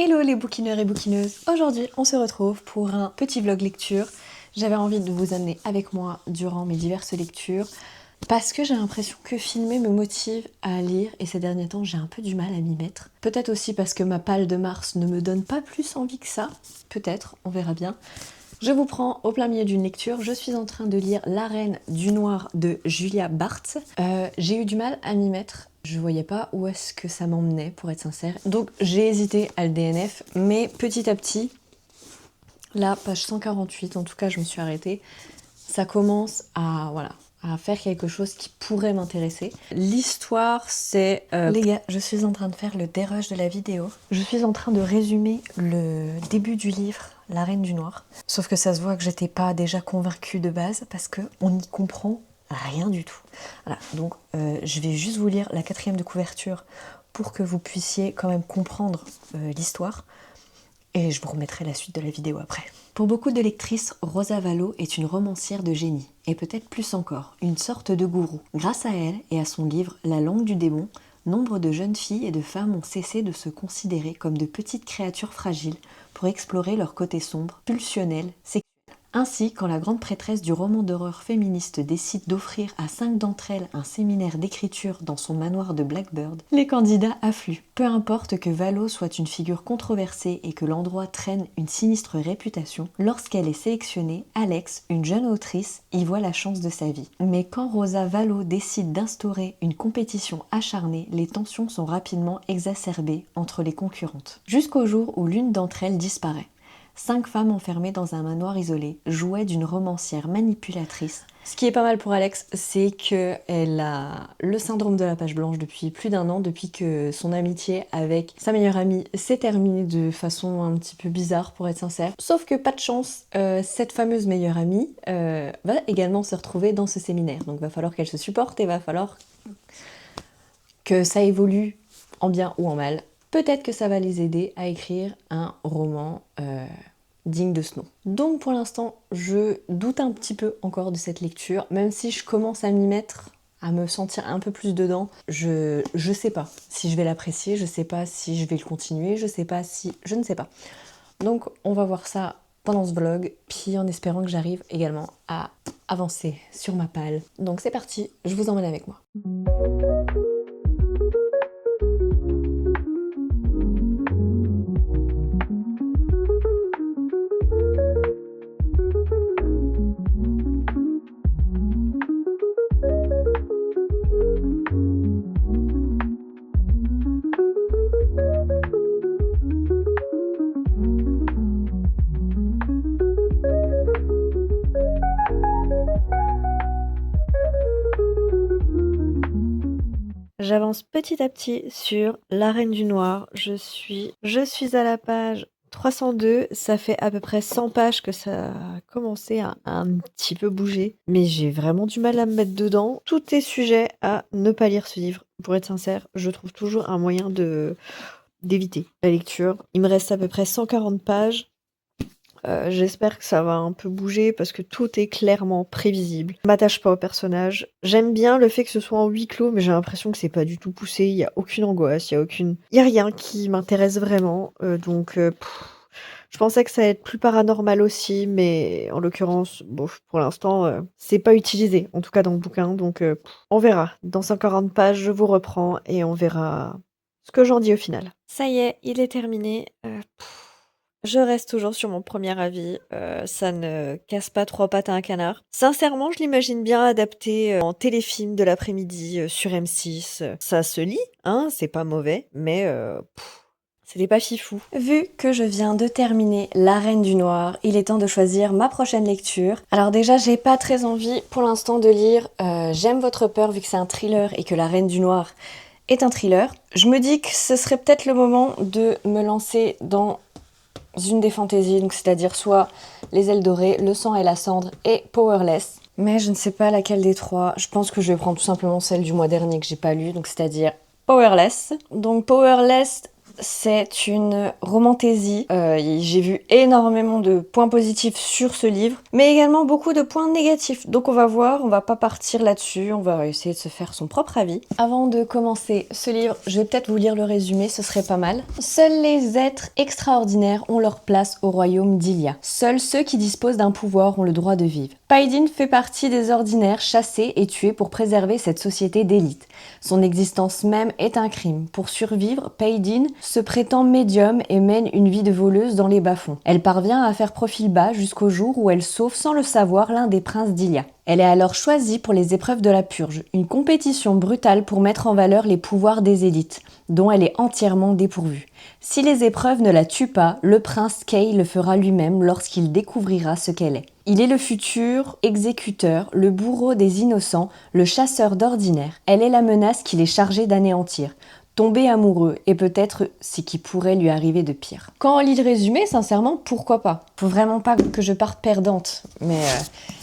Hello les bouquineurs et bouquineuses, aujourd'hui on se retrouve pour un petit vlog lecture. J'avais envie de vous amener avec moi durant mes diverses lectures parce que j'ai l'impression que filmer me motive à lire et ces derniers temps j'ai un peu du mal à m'y mettre. Peut-être aussi parce que ma palle de Mars ne me donne pas plus envie que ça, peut-être, on verra bien. Je vous prends au plein milieu d'une lecture, je suis en train de lire La Reine du Noir de Julia Barthes. J'ai eu du mal à m'y mettre, je voyais pas où est-ce que ça m'emmenait pour être sincère. Donc j'ai hésité à le DNF, mais petit à petit, là, page 148, en tout cas je me suis arrêtée, ça commence à, voilà, à faire quelque chose qui pourrait m'intéresser. L'histoire, c'est... Les gars, je suis en train de faire le dérush de la vidéo. Je suis en train de résumer le début du livre, La Reine du Noir. Sauf que ça se voit que j'étais pas déjà convaincue de base, parce qu'on n'y comprend rien du tout. Voilà, donc je vais juste vous lire la 4e de couverture pour que vous puissiez quand même comprendre l'histoire. Et je vous remettrai la suite de la vidéo après. Pour beaucoup de lectrices, Rosa Valo est une romancière de génie, et peut-être plus encore, une sorte de gourou. Grâce à elle et à son livre La langue du démon, nombre de jeunes filles et de femmes ont cessé de se considérer comme de petites créatures fragiles pour explorer leur côté sombre, pulsionnel, sexuel. Ainsi, quand la grande prêtresse du roman d'horreur féministe décide d'offrir à 5 d'entre elles un séminaire d'écriture dans son manoir de Blackbird, les candidats affluent. Peu importe que Valo soit une figure controversée et que l'endroit traîne une sinistre réputation, lorsqu'elle est sélectionnée, Alex, une jeune autrice, y voit la chance de sa vie. Mais quand Rosa Valo décide d'instaurer une compétition acharnée, les tensions sont rapidement exacerbées entre les concurrentes. Jusqu'au jour où l'une d'entre elles disparaît. 5 femmes enfermées dans un manoir isolé, jouet d'une romancière manipulatrice. Ce qui est pas mal pour Alex, c'est qu'elle a le syndrome de la page blanche depuis plus d'1 an, depuis que son amitié avec sa meilleure amie s'est terminée de façon un petit peu bizarre pour être sincère. Sauf que pas de chance, cette fameuse meilleure amie va également se retrouver dans ce séminaire. Donc va falloir qu'elle se supporte et va falloir que ça évolue en bien ou en mal. Peut-être que ça va les aider à écrire un roman digne de ce nom. Donc pour l'instant, je doute un petit peu encore de cette lecture, même si je commence à m'y mettre, à me sentir un peu plus dedans. Je sais pas si je vais l'apprécier, je sais pas si je vais le continuer, je sais pas si... je ne sais pas. Donc on va voir ça pendant ce vlog, puis en espérant que j'arrive également à avancer sur ma palle. Donc c'est parti, je vous emmène avec moi. J'avance petit à petit sur La Reine du Noir. Je suis à la page 302. Ça fait à peu près 100 pages que ça a commencé à un petit peu bouger. Mais j'ai vraiment du mal à me mettre dedans. Tout est sujet à ne pas lire ce livre. Pour être sincère, je trouve toujours un moyen d'éviter la lecture. Il me reste à peu près 140 pages. J'espère que ça va un peu bouger parce que tout est clairement prévisible. Je m'attache pas au personnage. J'aime bien le fait que ce soit en huis clos, mais j'ai l'impression que c'est pas du tout poussé. Il y a aucune angoisse, il y a rien qui m'intéresse vraiment. Je pensais que ça allait être plus paranormal aussi, mais en l'occurrence, bon, pour l'instant, c'est pas utilisé, en tout cas dans le bouquin. Donc on verra. Dans 140 pages, je vous reprends et on verra ce que j'en dis au final. Ça y est, il est terminé. Je reste toujours sur mon premier avis, ça ne casse pas 3 pattes à un canard. Sincèrement, je l'imagine bien adapté, en téléfilm de l'après-midi, sur M6. Ça se lit, hein, c'est pas mauvais, mais c'était pas fifou. Vu que je viens de terminer La Reine du Noir, il est temps de choisir ma prochaine lecture. Alors déjà, j'ai pas très envie pour l'instant de lire J'aime votre peur vu que c'est un thriller et que La Reine du Noir est un thriller. Je me dis que ce serait peut-être le moment de me lancer dans une des fantaisies, donc c'est-à-dire soit Les Ailes Dorées, Le Sang et la Cendre et Powerless. Mais je ne sais pas laquelle des trois. Je pense que je vais prendre tout simplement celle du mois dernier que j'ai pas lue, donc c'est-à-dire Powerless. Donc Powerless, c'est une romantaisie. J'ai vu énormément de points positifs sur ce livre, mais également beaucoup de points négatifs. Donc on va voir, on va pas partir là-dessus, on va essayer de se faire son propre avis. Avant de commencer ce livre, je vais peut-être vous lire le résumé, ce serait pas mal. Seuls les êtres extraordinaires ont leur place au royaume d'Ilia. Seuls ceux qui disposent d'un pouvoir ont le droit de vivre. Paydin fait partie des ordinaires chassés et tués pour préserver cette société d'élite. Son existence même est un crime. Pour survivre, Paydin se prétend médium et mène une vie de voleuse dans les bas-fonds. Elle parvient à faire profil bas jusqu'au jour où elle sauve sans le savoir l'un des princes d'Ilia. Elle est alors choisie pour les épreuves de la purge, une compétition brutale pour mettre en valeur les pouvoirs des élites, dont elle est entièrement dépourvue. Si les épreuves ne la tuent pas, le prince Kay le fera lui-même lorsqu'il découvrira ce qu'elle est. Il est le futur exécuteur, le bourreau des innocents, le chasseur d'ordinaire. Elle est la menace qu'il est chargé d'anéantir. Tomber amoureux et peut-être ce qui pourrait lui arriver de pire. Quand on lit le résumé, sincèrement, pourquoi pas? Faut vraiment pas que je parte perdante, mais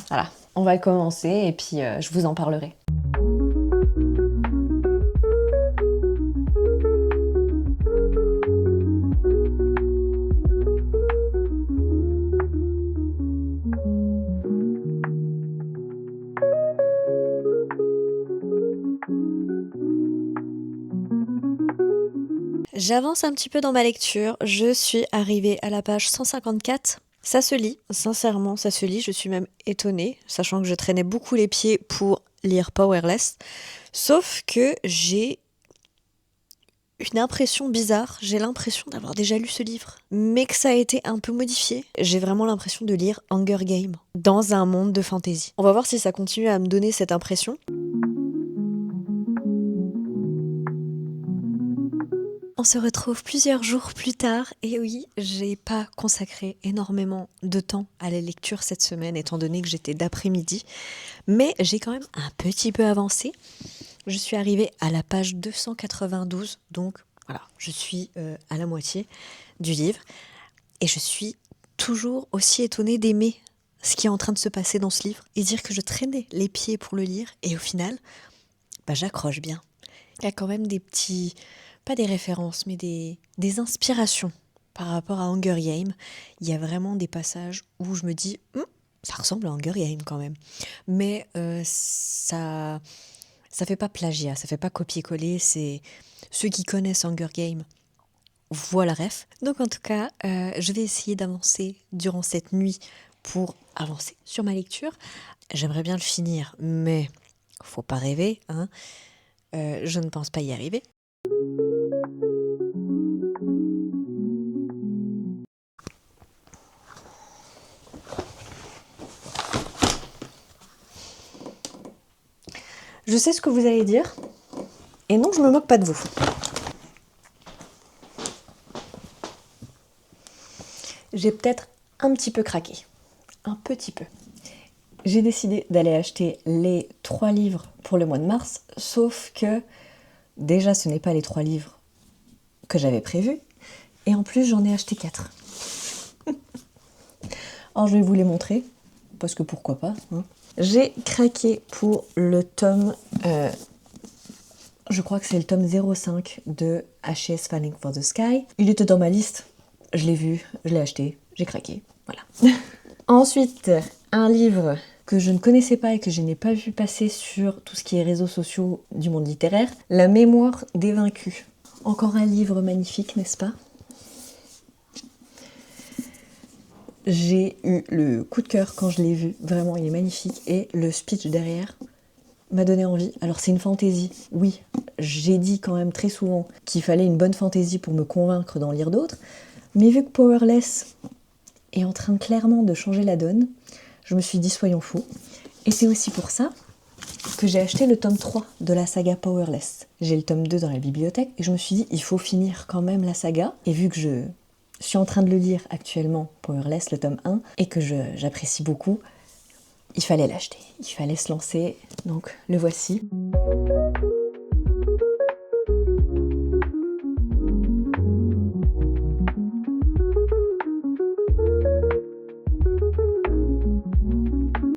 voilà, on va commencer et puis je vous en parlerai. J'avance un petit peu dans ma lecture, je suis arrivée à la page 154. Ça se lit, sincèrement, ça se lit, je suis même étonnée, sachant que je traînais beaucoup les pieds pour lire Powerless. Sauf que j'ai une impression bizarre, j'ai l'impression d'avoir déjà lu ce livre, mais que ça a été un peu modifié. J'ai vraiment l'impression de lire Hunger Games dans un monde de fantasy. On va voir si ça continue à me donner cette impression. On se retrouve plusieurs jours plus tard et oui, j'ai pas consacré énormément de temps à la lecture cette semaine étant donné que j'étais d'après-midi, mais j'ai quand même un petit peu avancé. Je suis arrivée à la page 292, donc voilà, je suis à la moitié du livre et je suis toujours aussi étonnée d'aimer ce qui est en train de se passer dans ce livre et dire que je traînais les pieds pour le lire et au final, j'accroche bien. Il y a quand même des petits... pas des références, mais des inspirations par rapport à Hunger Games. Il y a vraiment des passages où je me dis ça ressemble à Hunger Games quand même. Mais ça fait pas plagiat, ça fait pas copier-coller. C'est ceux qui connaissent Hunger Games voient la ref. Donc en tout cas, je vais essayer d'avancer durant cette nuit pour avancer sur ma lecture. J'aimerais bien le finir, mais faut pas rêver, hein. Je ne pense pas y arriver. Je sais ce que vous allez dire, et non, je me moque pas de vous. J'ai peut-être un petit peu craqué, un petit peu. J'ai décidé d'aller acheter les 3 livres pour le mois de mars, sauf que déjà ce n'est pas les 3 livres que j'avais prévus, et en plus j'en ai acheté 4. Alors je vais vous les montrer, parce que pourquoi pas, hein. J'ai craqué pour le tome, je crois que c'est le tome 05 de Ashes Falling for the Sky. Il était dans ma liste, je l'ai vu, je l'ai acheté, j'ai craqué, voilà. Ensuite, un livre que je ne connaissais pas et que je n'ai pas vu passer sur tout ce qui est réseaux sociaux du monde littéraire, La mémoire des vaincus. Encore un livre magnifique, n'est-ce pas ? J'ai eu le coup de cœur quand je l'ai vu, vraiment il est magnifique, et le speech derrière m'a donné envie. Alors c'est une fantaisie, oui, j'ai dit quand même très souvent qu'il fallait une bonne fantaisie pour me convaincre d'en lire d'autres, mais vu que Powerless est en train clairement de changer la donne, je me suis dit soyons fous, et c'est aussi pour ça que j'ai acheté le tome 3 de la saga Powerless. J'ai le tome 2 dans la bibliothèque, et je me suis dit il faut finir quand même la saga, et vu que je suis en train de le lire actuellement, Powerless, le tome 1, et que j'apprécie beaucoup, il fallait l'acheter, il fallait se lancer, donc le voici.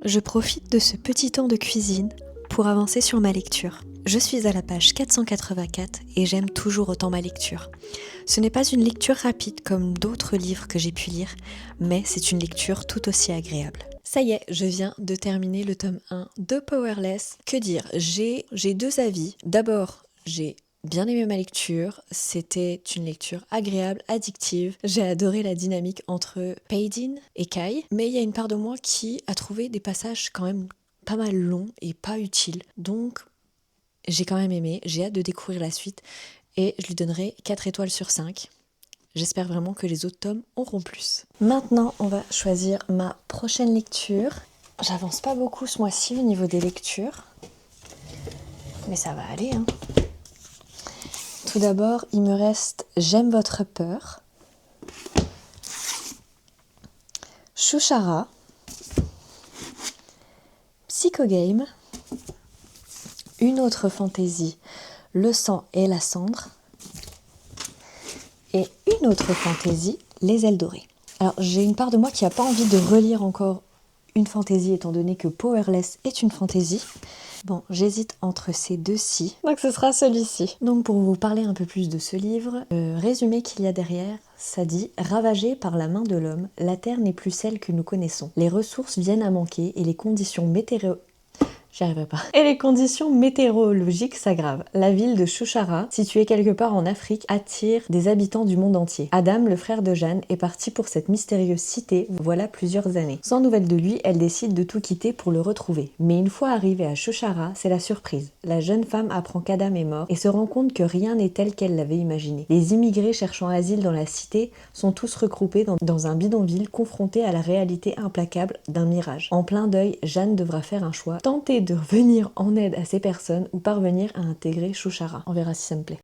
Je profite de ce petit temps de cuisine pour avancer sur ma lecture. Je suis à la page 484 et j'aime toujours autant ma lecture. Ce n'est pas une lecture rapide comme d'autres livres que j'ai pu lire, mais c'est une lecture tout aussi agréable. Ça y est, je viens de terminer le tome 1 de Powerless. Que dire, j'ai deux avis. D'abord, j'ai bien aimé ma lecture, c'était une lecture agréable, addictive. J'ai adoré la dynamique entre Paydin et Kai, mais il y a une part de moi qui a trouvé des passages quand même pas mal longs et pas utiles. Donc j'ai quand même aimé, j'ai hâte de découvrir la suite et je lui donnerai 4 étoiles sur 5. J'espère vraiment que les autres tomes auront plus. Maintenant, on va choisir ma prochaine lecture. J'avance pas beaucoup ce mois-ci au niveau des lectures, mais ça va aller, hein. Tout d'abord, il me reste J'aime votre peur, Shushara, Psychogame, une autre fantaisie, Le sang et la cendre, et une autre fantaisie, Les ailes dorées. Alors j'ai une part de moi qui n'a pas envie de relire encore une fantaisie étant donné que Powerless est une fantaisie. Bon, j'hésite entre ces deux-ci, donc ce sera celui-ci. Donc pour vous parler un peu plus de ce livre, le résumé qu'il y a derrière, ça dit « Ravagée par la main de l'homme, la terre n'est plus celle que nous connaissons. Les ressources viennent à manquer et les conditions météorologiques s'aggravent. La ville de Shushara, située quelque part en Afrique, attire des habitants du monde entier. Adam, le frère de Jeanne, est parti pour cette mystérieuse cité voilà plusieurs années. Sans nouvelles de lui, elle décide de tout quitter pour le retrouver. Mais une fois arrivée à Shushara, c'est la surprise. La jeune femme apprend qu'Adam est mort et se rend compte que rien n'est tel qu'elle l'avait imaginé. Les immigrés cherchant asile dans la cité sont tous regroupés dans un bidonville confrontés à la réalité implacable d'un mirage. En plein deuil, Jeanne devra faire un choix, tenter de venir en aide à ces personnes ou parvenir à intégrer Shushara. On verra si ça me plaît.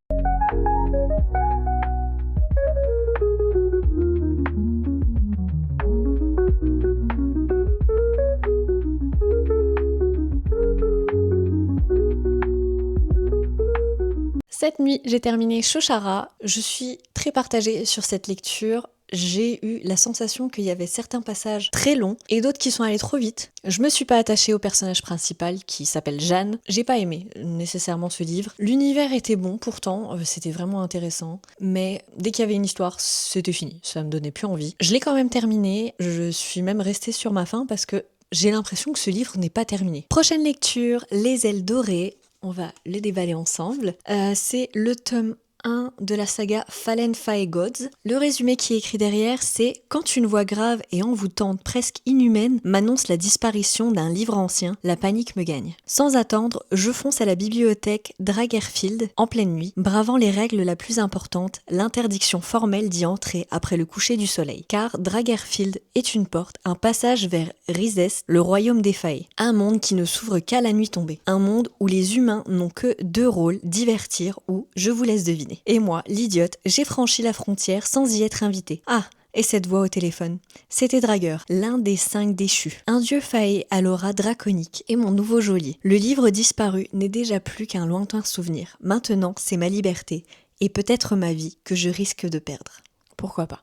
Cette nuit, j'ai terminé Shushara. Je suis très partagée sur cette lecture. J'ai eu la sensation qu'il y avait certains passages très longs et d'autres qui sont allés trop vite. Je me suis pas attachée au personnage principal qui s'appelle Jeanne. J'ai pas aimé nécessairement ce livre. L'univers était bon pourtant, c'était vraiment intéressant. Mais dès qu'il y avait une histoire, c'était fini. Ça me donnait plus envie. Je l'ai quand même terminé. Je suis même restée sur ma faim parce que j'ai l'impression que ce livre n'est pas terminé. Prochaine lecture, Les ailes dorées. On va le déballer ensemble. C'est le tome 1 de la saga Fallen Fae Gods. Le résumé qui est écrit derrière, c'est « Quand une voix grave et envoûtante, presque inhumaine, m'annonce la disparition d'un livre ancien, la panique me gagne. Sans attendre, je fonce à la bibliothèque Dragerfield en pleine nuit, bravant les règles la plus importante, l'interdiction formelle d'y entrer après le coucher du soleil. Car Dragerfield est une porte, un passage vers Rhysès, le royaume des Fae. Un monde qui ne s'ouvre qu'à la nuit tombée. Un monde où les humains n'ont que deux rôles, divertir ou je vous laisse deviner. Et moi, l'idiote, j'ai franchi la frontière sans y être invitée. Ah, et cette voix au téléphone. C'était Drager, l'un des 5 déchus. Un dieu faé à l'aura draconique et mon nouveau geôlier. Le livre disparu n'est déjà plus qu'un lointain souvenir. Maintenant, c'est ma liberté et peut-être ma vie que je risque de perdre. Pourquoi pas ?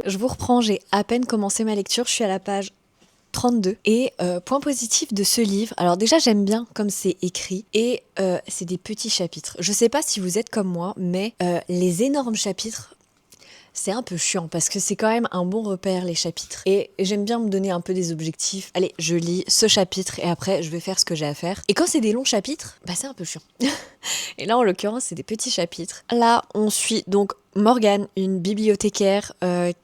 Je vous reprends, j'ai à peine commencé ma lecture, je suis à la page 32. Et point positif de ce livre, alors déjà j'aime bien comme c'est écrit et c'est des petits chapitres. Je sais pas si vous êtes comme moi, mais les énormes chapitres, c'est un peu chiant parce que c'est quand même un bon repère les chapitres. Et j'aime bien me donner un peu des objectifs. Allez, je lis ce chapitre et après je vais faire ce que j'ai à faire. Et quand c'est des longs chapitres, bah c'est un peu chiant. Et là en l'occurrence c'est des petits chapitres. Là on suit donc Morgane, une bibliothécaire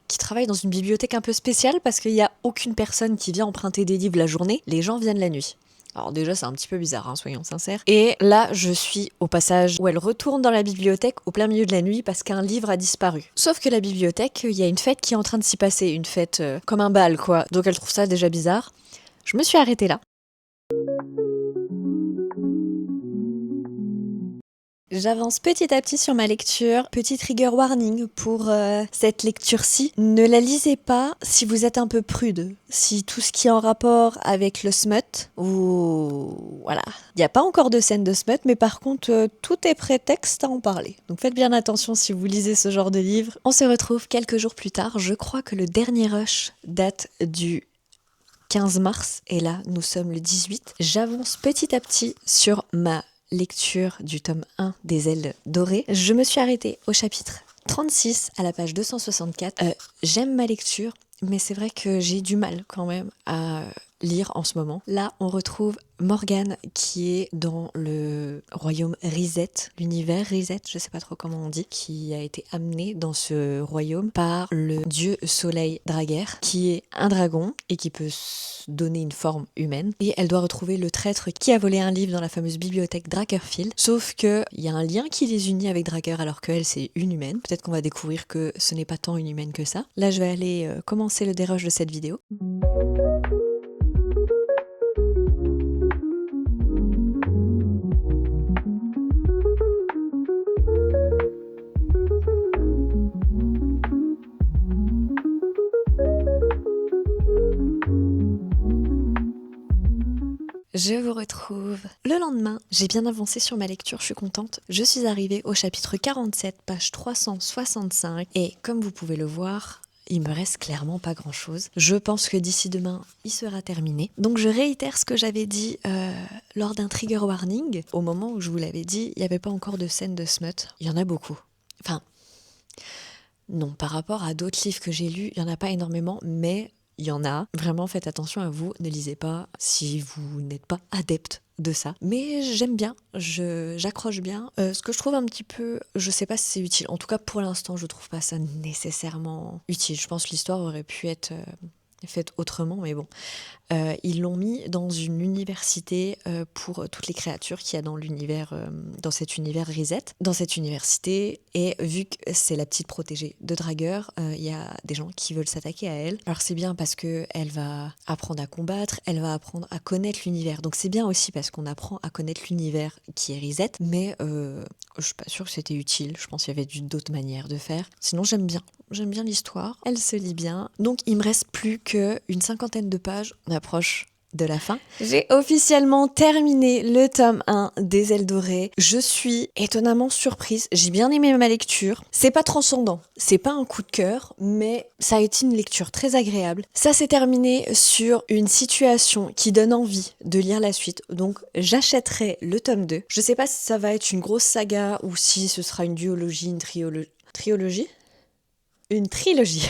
qui travaille dans une bibliothèque un peu spéciale parce qu'il n'y a aucune personne qui vient emprunter des livres la journée. Les gens viennent la nuit. Alors déjà c'est un petit peu bizarre, hein, soyons sincères. Et là je suis au passage où elle retourne dans la bibliothèque au plein milieu de la nuit parce qu'un livre a disparu. Sauf que la bibliothèque, il y a une fête qui est en train de s'y passer, une fête comme un bal quoi. Donc elle trouve ça déjà bizarre. Je me suis arrêtée là. J'avance petit à petit sur ma lecture. Petit trigger warning pour cette lecture-ci. Ne la lisez pas si vous êtes un peu prude. Si tout ce qui est en rapport avec le smut, ou voilà. Il n'y a pas encore de scène de smut, mais par contre, tout est prétexte à en parler. Donc faites bien attention si vous lisez ce genre de livre. On se retrouve quelques jours plus tard. Je crois que le dernier rush date du 15 mars. Et là, nous sommes le 18. J'avance petit à petit sur ma lecture du tome 1 des Ailes dorées. Je me suis arrêtée au chapitre 36 à la page 264. J'aime ma lecture, mais c'est vrai que j'ai du mal quand même à lire en ce moment. Là, on retrouve Morgane qui est dans le royaume Riset, l'univers Riset, je sais pas trop comment on dit, qui a été amené dans ce royaume par le dieu soleil Draguer, qui est un dragon et qui peut donner une forme humaine. Et elle doit retrouver le traître qui a volé un livre dans la fameuse bibliothèque Drakerfield. Sauf que il y a un lien qui les unit avec Draguer alors qu'elle c'est une humaine. Peut-être qu'on va découvrir que ce n'est pas tant une humaine que ça. Là, je vais aller commencer le dérush de cette vidéo. Je vous retrouve le lendemain. J'ai bien avancé sur ma lecture, je suis contente. Je suis arrivée au chapitre 47, page 365. Et comme vous pouvez le voir, il me reste clairement pas grand chose. Je pense que d'ici demain, il sera terminé. Donc je réitère ce que j'avais dit lors d'un trigger warning. Au moment où je vous l'avais dit, il n'y avait pas encore de scène de smut. Il y en a beaucoup. Enfin, non, par rapport à d'autres livres que j'ai lus, il n'y en a pas énormément, mais il y en a. Vraiment, faites attention à vous. Ne lisez pas si vous n'êtes pas adepte de ça. Mais j'aime bien, j'accroche bien. Ce que je trouve un petit peu, je sais pas si c'est utile. En tout cas, pour l'instant, je trouve pas ça nécessairement utile. Je pense que l'histoire aurait pu être faite autrement, mais bon. Ils l'ont mis dans une université pour toutes les créatures qu'il y a dans l'univers, dans cet univers Riset, dans cette université. Et vu que c'est la petite protégée de Draguer, il y a des gens qui veulent s'attaquer à elle. Alors c'est bien parce que elle va apprendre à combattre, elle va apprendre à connaître l'univers. Donc c'est bien aussi parce qu'on apprend à connaître l'univers qui est Riset. Mais je suis pas sûre que c'était utile. Je pense qu'il y avait d'autres manières de faire. Sinon j'aime bien. J'aime bien l'histoire, elle se lit bien. Donc il me reste plus qu'une 50aine de pages. On approche de la fin. J'ai officiellement terminé le tome 1 des Ailes dorées. Je suis étonnamment surprise. J'ai bien aimé ma lecture. C'est pas transcendant, c'est pas un coup de cœur, mais ça a été une lecture très agréable. Ça s'est terminé sur une situation qui donne envie de lire la suite. Donc j'achèterai le tome 2. Je sais pas si ça va être une grosse saga ou si ce sera une duologie, une trilogie. Une trilogie.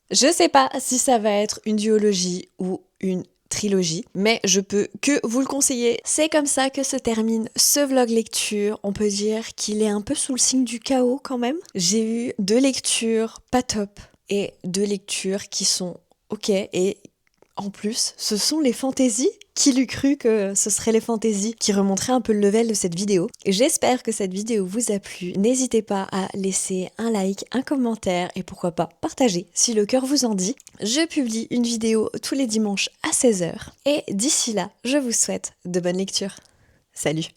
Je sais pas si ça va être une duologie ou une trilogie, mais je peux que vous le conseiller. C'est comme ça que se termine ce vlog lecture. On peut dire qu'il est un peu sous le signe du chaos quand même. J'ai eu 2 lectures pas top et 2 lectures qui sont ok, et en plus, ce sont les fantaisies. Qui l'eût cru que ce seraient les fantaisies qui remonteraient un peu le level de cette vidéo. J'espère que cette vidéo vous a plu. N'hésitez pas à laisser un like, un commentaire et pourquoi pas partager si le cœur vous en dit. Je publie une vidéo tous les dimanches à 16h. Et d'ici là, je vous souhaite de bonnes lectures. Salut!